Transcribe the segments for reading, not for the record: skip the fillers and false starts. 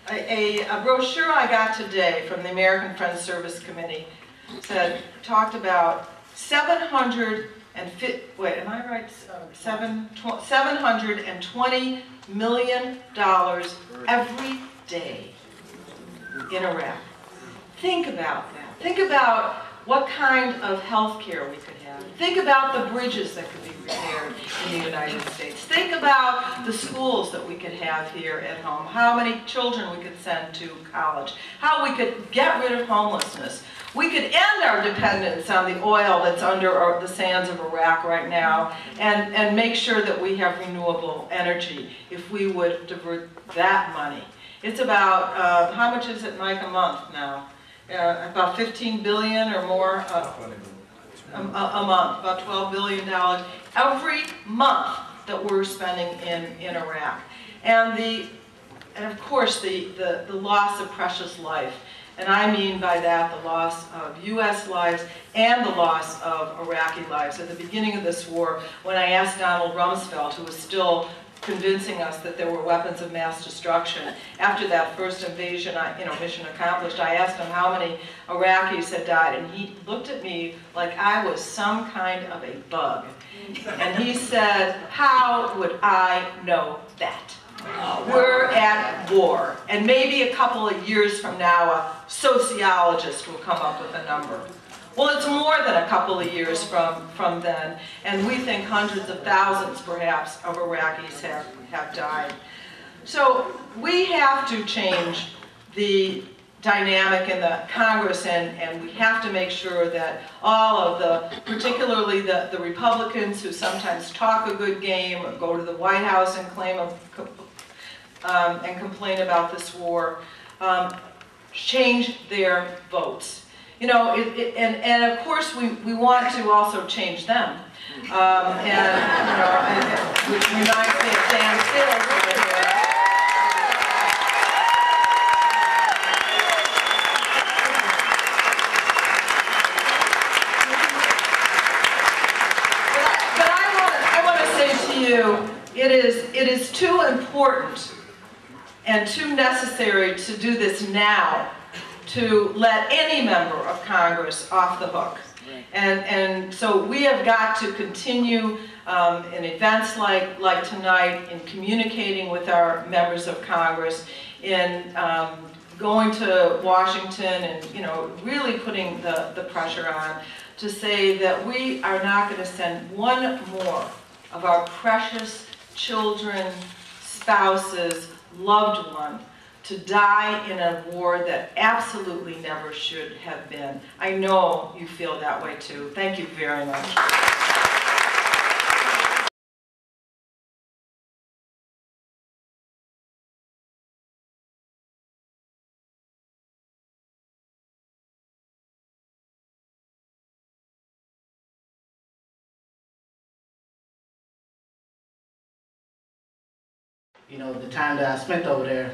A brochure I got today from the American Friends Service Committee talked about 720 million every day in Iraq. Think about that. Think about what kind of health care we could have. Think about the bridges that could be repaired in the United States. Think about the schools that we could have here at home, how many children we could send to college, how we could get rid of homelessness. We could end our dependence on the oil that's under the sands of Iraq right now and make sure that we have renewable energy if we would divert that money. It's about, how much is it, Mike, a month now? About 15 billion or more a month, about $12 billion every month that we're spending in Iraq. And of course the loss of precious life. And I mean by that the loss of U.S. lives and the loss of Iraqi lives. At the beginning of this war, when I asked Donald Rumsfeld, who was still convincing us that there were weapons of mass destruction, after that first invasion, mission accomplished, I asked him how many Iraqis had died, and he looked at me like I was some kind of a bug. And he said, "How would I know that? We're at war, and maybe a couple of years from now a sociologist will come up with a number." Well, it's more than a couple of years from then, and we think hundreds of thousands, perhaps, of Iraqis have died. So we have to change the dynamic in the Congress, and we have to make sure that all of particularly the Republicans who sometimes talk a good game or go to the White House and and complain about this war, change their votes. And of course we want to also change them. Which reminds me of Dan Sales right here. But I want to say to you, it is too important and too necessary to do this now to let any member of Congress off the hook. And so we have got to continue in events like tonight, in communicating with our members of Congress, in going to Washington and really putting the pressure on to say that we are not going to send one more of our precious children, spouses, loved one to die in a war that absolutely never should have been. I know you feel that way too. Thank you very much. The time that I spent over there,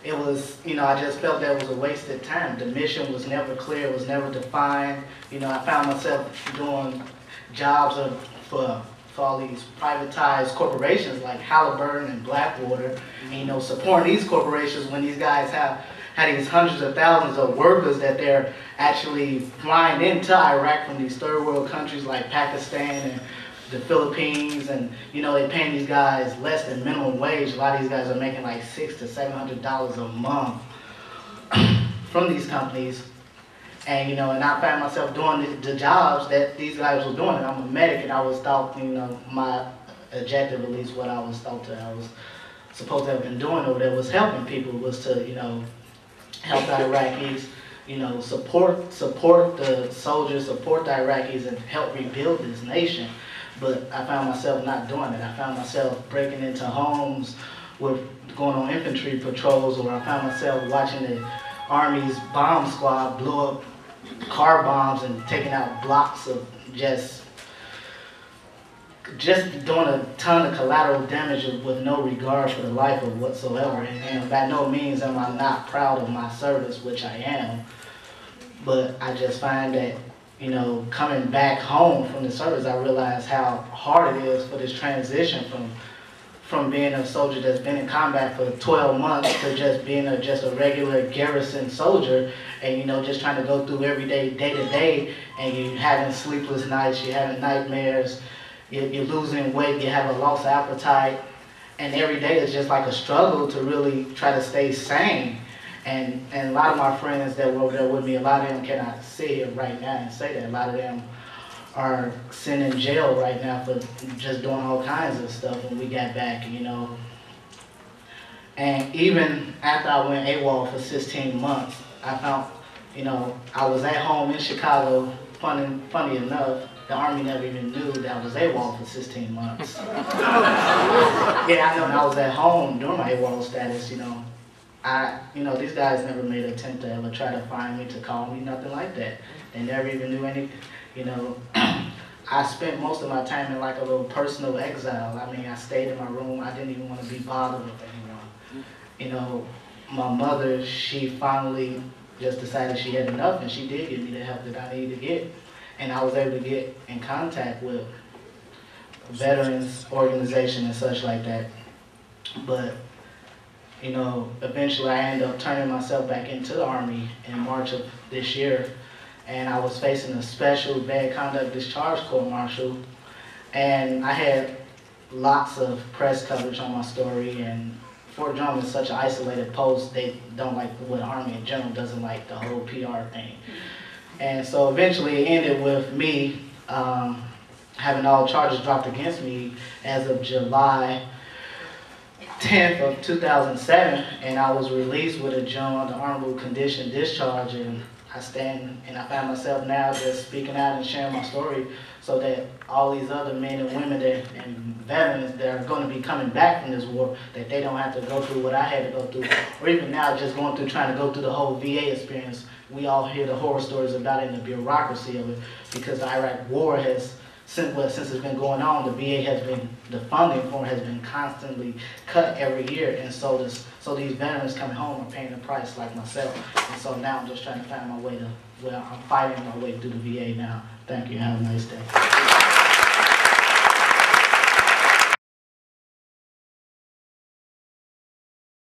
it was, I just felt that it was a wasted time. The mission was never clear, it was never defined. I found myself doing jobs for all these privatized corporations like Halliburton and Blackwater, and supporting these corporations when these guys had these hundreds of thousands of workers that they're actually flying into Iraq from these third world countries like Pakistan and the Philippines, and they're paying these guys less than minimum wage. A lot of these guys are making like $600 to $700 a month from these companies, and and I found myself doing the jobs that these guys were doing. And I'm a medic, and I was thought, my objective, at least what I was supposed to have been doing over there, was helping people, was to help the Iraqis, support the soldiers, support the Iraqis, and help rebuild this nation. But I found myself not doing it. I found myself breaking into homes, with going on infantry patrols, or I found myself watching the Army's bomb squad blow up car bombs and taking out blocks of just doing a ton of collateral damage with no regard for the life of whatsoever. And by no means am I not proud of my service, which I am. But I just find that coming back home from the service, I realized how hard it is for this transition from being a soldier that's been in combat for 12 months to just being just a regular garrison soldier, and you know, just trying to go through every day, day to day, and you having sleepless nights, you're having nightmares, you're losing weight, you have a lost appetite, and every day is just like a struggle to really try to stay sane. And a lot of my friends that were over there with me, a lot of them cannot sit here right now and say that. A lot of them are sitting in jail right now for just doing all kinds of stuff when we got back, you know. And even after I went AWOL for 16 months, I found, you know, I was at home in Chicago. Funny enough, the Army never even knew that I was AWOL for 16 months. Yeah, I know. I was at home during my AWOL status, you know. These guys never made an attempt to ever try to find me, to call me, nothing like that. They never even knew any, you know. I spent most of my time in like a little personal exile. I mean, I stayed in my room. I didn't even want to be bothered with anyone. You know, my mother, she finally just decided she had enough, and she did give me the help that I needed to get. And I was able to get in contact with veterans organization and such like that. But, you know, eventually I ended up turning myself back into the Army in March of this year. And I was facing a special bad conduct discharge court-martial, and I had lots of press coverage on my story. And Fort Drum is such an isolated post; they don't like what the Army in general doesn't like the whole PR thing. And so eventually it ended with me having all charges dropped against me as of July 10th of 2007, and I was released with a June under honorable condition discharge. And I stand and I find myself now just speaking out and sharing my story so that all these other men and women and veterans that are going to be coming back from this war, that they don't have to go through what I had to go through, or even now just going through, trying to go through the whole VA experience. We all hear the horror stories about it and the bureaucracy of it, because the Iraq war has, since it's been going on, the VA has been, the funding for it has been constantly cut every year, and so these veterans coming home are paying the price like myself. And so now I'm just trying to find my way to, well, I'm fighting my way through the VA now. Thank you, have a nice day.